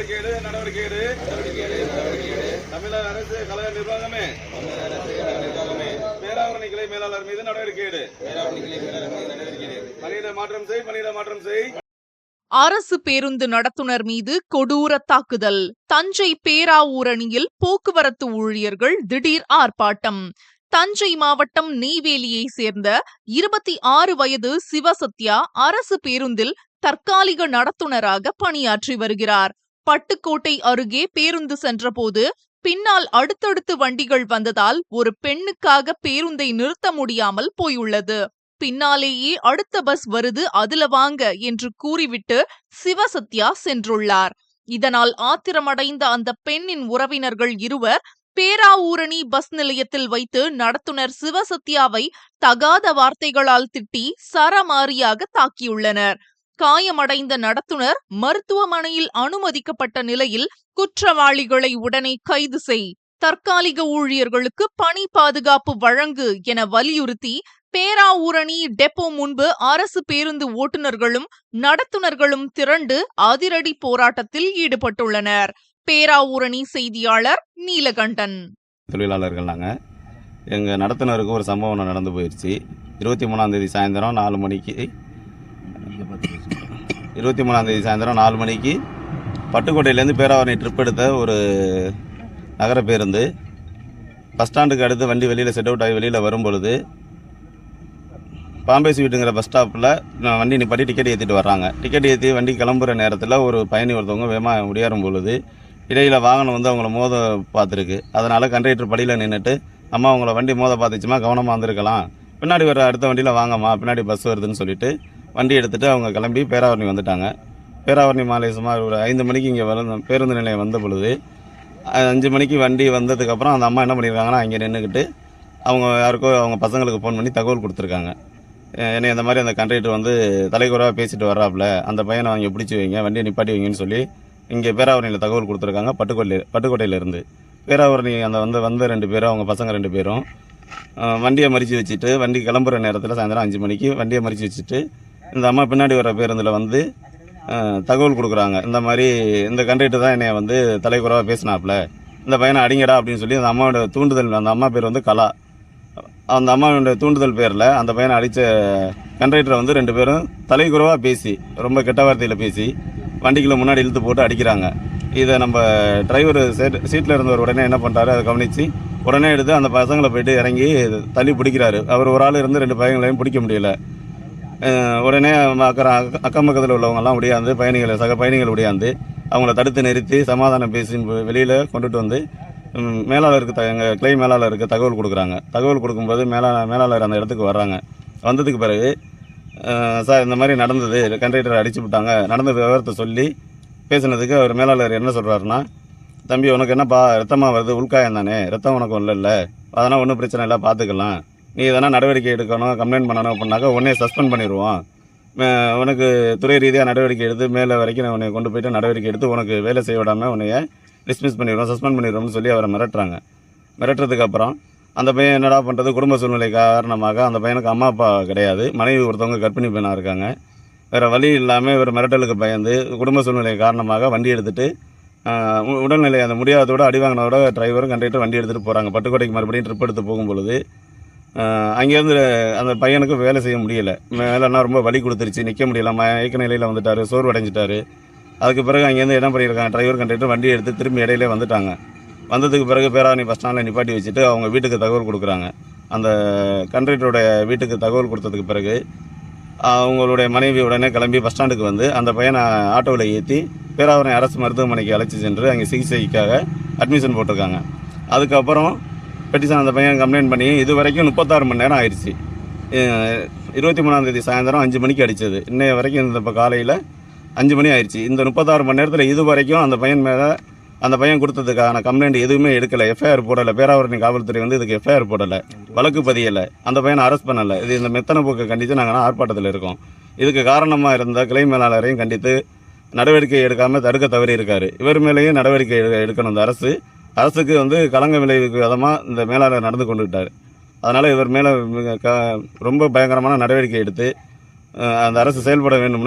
நடவடிக்கை எடு. தமிழக அரசு கழக நிர்வாகமே பேராவூரணி கிளை மேலாளர் மீது நடவடிக்கை எடு. பணியிட மாற்றம் செய். அரசு பேருந்து நடத்துனர் மீது கொடூர தாக்குதல். தஞ்சை பேராவூரணியில் போக்குவரத்து ஊழியர்கள் திடீர் ஆர்ப்பாட்டம். தஞ்சை மாவட்டம் நெய்வேலியை சேர்ந்த 26 வயது சிவசத்யா அரசு பேருந்தில் தற்காலிக நடத்துனராக பணியாற்றி வருகிறார். பட்டுக்கோட்டை அருகே பேருந்து சென்றபோது பின்னால் அடுத்தடுத்து வண்டிகள் வந்ததால் ஒரு பெண்ணுக்காக பேருந்தை நிறுத்த முடியாமல் போயுள்ளது. பின்னாலேயே அடுத்த பஸ் வருது, அதுல வாங்க என்று கூறிவிட்டு சிவசத்யா சென்றுள்ளார். இதனால் ஆத்திரமடைந்த அந்த பெண்ணின் உறவினர்கள் இருவர் பேராவூரணி பஸ் நிலையத்தில் வைத்து நடத்துனர் சிவசத்யாவை தகாத வார்த்தைகளால் திட்டி சரமாரியாக தாக்கியுள்ளனர். காயமடைந்த நடத்துனர் மருத்துவமனையில் அனுமதிக்கப்பட்ட நிலையில் குற்றவாளிகளை உடனே கைது செய், தற்காலிக ஊழியர்களுக்கு பணி பாதுகாப்பு வழங்கு என வலியுறுத்தி பேராவூரணி டெப்போ முன்பு அரசு பேருந்து ஓட்டுநர்களும் நடத்துனர்களும் திரண்டு அதிரடி போராட்டத்தில் ஈடுபட்டுள்ளனர். பேராவூரணி செய்தியாளர் நீலகண்டன். தொழிலாளர்கள் நாங்கள் எங்கள் நடத்துனருக்கு ஒரு சம்பவம் நடந்து போயிடுச்சு. 23ஆம் தேதி சாயந்தரம் 4 மணிக்கு 23ஆம் தேதி சாயந்தரம் 4 மணிக்கு பட்டுக்கோட்டையிலேருந்து பேராவூரணி ட்ரிப் எடுத்த ஒரு நகர பேருந்து பஸ் ஸ்டாண்டுக்கு அடுத்து வண்டி வெளியில் செட் அவுட் ஆகி வெளியில் வரும்பொழுது பாம்பேசி வீட்டுங்கிற பஸ் ஸ்டாப்பில் வண்டி நிப்பாட்டி டிக்கெட் ஏற்றிட்டு வர்றாங்க. டிக்கெட் ஏற்றி வண்டி கிளம்புற நேரத்தில் ஒரு பயணி ஒருத்தவங்க வேகமாக முடியாறும் பொழுது இடையில் வாகனம் வந்து அவங்கள மோத பார்த்துருக்கு. அதனால் கண்டக்டர் படியில் நின்றுட்டு அம்மா அவங்கள வண்டி மோத பார்த்துச்சுமா, கவனமாக வந்திருக்கலாம், பின்னாடி வர அடுத்த வண்டியில் வாங்கம்மா, பின்னாடி பஸ் வருதுன்னு சொல்லிட்டு வண்டி எடுத்துகிட்டு அவங்க கிளம்பி பேராவூரணி வந்துட்டாங்க. பேராவூரணி மாலை சுமார் ஒரு 5 மணிக்கு இங்கே பேருந்து நிலையம் வந்த பொழுது 5 மணிக்கு வண்டி வந்ததுக்கப்புறம் அந்த அம்மா என்ன பண்ணியிருக்காங்கன்னா இங்கே நின்றுக்கிட்டு அவங்க யாருக்கோ அவங்க பசங்களுக்கு ஃபோன் பண்ணி தகவல் கொடுத்துருக்காங்க. என்னை இந்த மாதிரி அந்த கண்டக்டர் வந்து தலைக்குறைவாக பேசிட்டு வர்றாப்புல, அந்த பையனை அவங்க பிடிச்சி வைங்க, வண்டியை நிப்பாட்டி வைங்கன்னு சொல்லி இங்கே பேராவூரணியில் தகவல் கொடுத்துருக்காங்க. பட்டுக்கோட்டையிலேருந்து பேராவூரணி அந்த வந்த 2 பேரும் அவங்க பசங்க 2 பேரும் வண்டியை மறித்து வச்சுட்டு வண்டி கிளம்புற நேரத்தில் சாயந்தரம் 5 மணிக்கு வண்டியை மறித்து வச்சுட்டு இந்த அம்மா பின்னாடி வர பேருந்தில் வந்து தகவல் கொடுக்குறாங்க. இந்த மாதிரி இந்த கண்டக்டர் தான் என்னை வந்து தலைக்குறைவாக பேசினாப்புல, இந்த பையனை அடிங்கடா அப்படின்னு சொல்லி அந்த அம்மாவோட தூண்டுதல், அந்த அம்மா பேர் வந்து கலா, அந்த அம்மாவோட தூண்டுதல் பேரில் அந்த பையனை அடித்த கண்டக்டரை வந்து 2 பேரும் தலைக்குறைவாக பேசி ரொம்ப கெட்ட வார்த்தையில் பேசி வண்டிக்குள்ளே முன்னாடி இழுத்து போட்டு அடிக்கிறாங்க. இதை நம்ம டிரைவர் சீட்டில் இருந்தவர் உடனே என்ன பண்ணுறாரு, அதை கவனித்து உடனே எடுத்து அந்த பசங்களை போய்ட்டு இறங்கி தள்ளி பிடிக்கிறாரு. அவர் ஒரு ஆள் இருந்து 2 பையங்களையும் பிடிக்க முடியல. உடனே அக்கம் பக்கத்தில் உள்ளவங்கெல்லாம் உடையாந்து சக பயணிகள் உடையாந்து அவங்கள தடுத்து நிறுத்தி சமாதானம் பேசி வெளியில் கொண்டுட்டு வந்து மேலாளருக்கு எங்கள் கிளை மேலாளருக்கு தகவல் கொடுக்குறாங்க. தகவல் கொடுக்கும்போது மேலாளர் அந்த இடத்துக்கு வர்றாங்க. வந்ததுக்கு பிறகு சார் இந்த மாதிரி நடந்தது, கண்டக்டரை அடிச்சு விட்டாங்க, நடந்த விவரத்தை சொல்லி பேசுனதுக்கு அவர் மேலாளர் என்ன சொல்கிறாருன்னா, தம்பி உனக்கு என்னப்பா ரத்தமாக வருது, உள்காயம் தானே, ரத்தம் உனக்கு இல்லை, அதனால் ஒன்றும் பிரச்சனை இல்லை, பார்த்துக்கலாம், நீ எதனா நடவடிக்கை எடுக்கணும் கம்ப்ளைண்ட் பண்ணணும் அப்படின்னாக்கா உடனே சஸ்பெண்ட் பண்ணிடுவோம், உனக்கு துறை ரீதியாக நடவடிக்கை எடுத்து மேலே வரைக்கும் உன்னை கொண்டு போய்ட்டு நடவடிக்கை எடுத்து உனக்கு வேலை செய்ய விடாமல் உன்னைய டிஸ்மிஸ் பண்ணிடுவோம், சஸ்பெண்ட் பண்ணிடுவோம்னு சொல்லி அவரை மிரட்டுறாங்க. மிரட்டுறதுக்கு அப்புறம் அந்த பையன் என்னடா பண்ணுறது, குடும்ப சூழ்நிலை காரணமாக அந்த பையனுக்கு அம்மா அப்பா கிடையாது, மனைவி ஒருத்தவங்க கர்ப்பிணி பெண்ணாக இருக்காங்க. வேறு வழி இல்லாமல் இவர் மிரட்டலுக்கு பயந்து குடும்ப சூழ்நிலை காரணமாக வண்டி எடுத்துகிட்டு உடல்நிலை அந்த முடியாததோடு அடிவாங்கினதோட டிரைவரும் கண்டக்டர் வண்டி எடுத்துகிட்டு போகிறாங்க. பட்டுக்கோட்டைக்கு மறுபடியும் ட்ரிப் எடுத்து போகும்பொழுது அங்கேருந்து அந்த பையனுக்கு வேலை செய்ய முடியலை, வேலைன்னா ரொம்ப வலி கொடுத்துருச்சு, நிற்க முடியல, மயக்க நிலையில் வந்துட்டார், சோர்வு அடைஞ்சிட்டாரு. அதுக்கு பிறகு அங்கேருந்து என்ன பண்ணியிருக்காங்க, டிரைவர் கண்டக்டர் வண்டி எடுத்து திரும்பி இடையிலே வந்துட்டாங்க. வந்ததுக்கு பிறகு பேராவூரணி பஸ் ஸ்டாண்டில் நிப்பாட்டி வச்சுட்டு அவங்க வீட்டுக்கு தகவல் கொடுக்குறாங்க. அந்த கண்டக்டருடைய வீட்டுக்கு தகவல் கொடுத்ததுக்கு பிறகு அவங்களுடைய மனைவி உடனே கிளம்பி பஸ் ஸ்டாண்டுக்கு வந்து அந்த பையனை ஆட்டோவில் ஏற்றி பேராவூரணி அரசு மருத்துவமனைக்கு அழைச்சி சென்று அங்கே சிகிச்சைக்காக அட்மிஷன் போட்டிருக்காங்க. அதுக்கப்புறம் பெட்டிஷன் அந்த பையன் கம்ப்ளைண்ட் பண்ணி இது வரைக்கும் 36 மணி நேரம் ஆயிடுச்சு. 23ஆம் தேதி சாயந்தரம் 5 மணிக்கு அடித்தது, இன்னைய வரைக்கும் இந்த இப்போ காலையில் 5 மணி ஆயிடுச்சு. இந்த 36 மணி நேரத்தில் இது வரைக்கும் அந்த பையன் மேலே அந்த பையன் கொடுத்ததுக்கான கம்ப்ளைண்ட் எதுவுமே எடுக்கலை, எஃப்ஐஆர் போடலை. பேராவூரணி காவல்துறை வந்து இதுக்கு எஃப்ஐஆர் போடலை, வழக்கு பதியலை, அந்த பையனை அரெஸ்ட் பண்ணலை. இது இந்த மெத்தனை போக்கை கண்டித்து நாங்கள் ஆர்ப்பாட்டத்தில் இருக்கோம். இதுக்கு காரணமாக இருந்த கிளை மேலாளரையும் கண்டித்து நடவடிக்கை எடுக்காமல் தடுக்க தவறி இருக்காரு. இவர் மேலேயும் நடவடிக்கை எடுக்கணும். இந்த அரசுக்கு வந்து களங்க விளைவிக்கும் விதமாக இந்த மேலாளர் நடந்து கொண்டுக்கிட்டார். அதனால் இவர் மேலே ரொம்ப பயங்கரமான நடவடிக்கை எடுத்து அந்த அரசு செயல்பட வேண்டும்.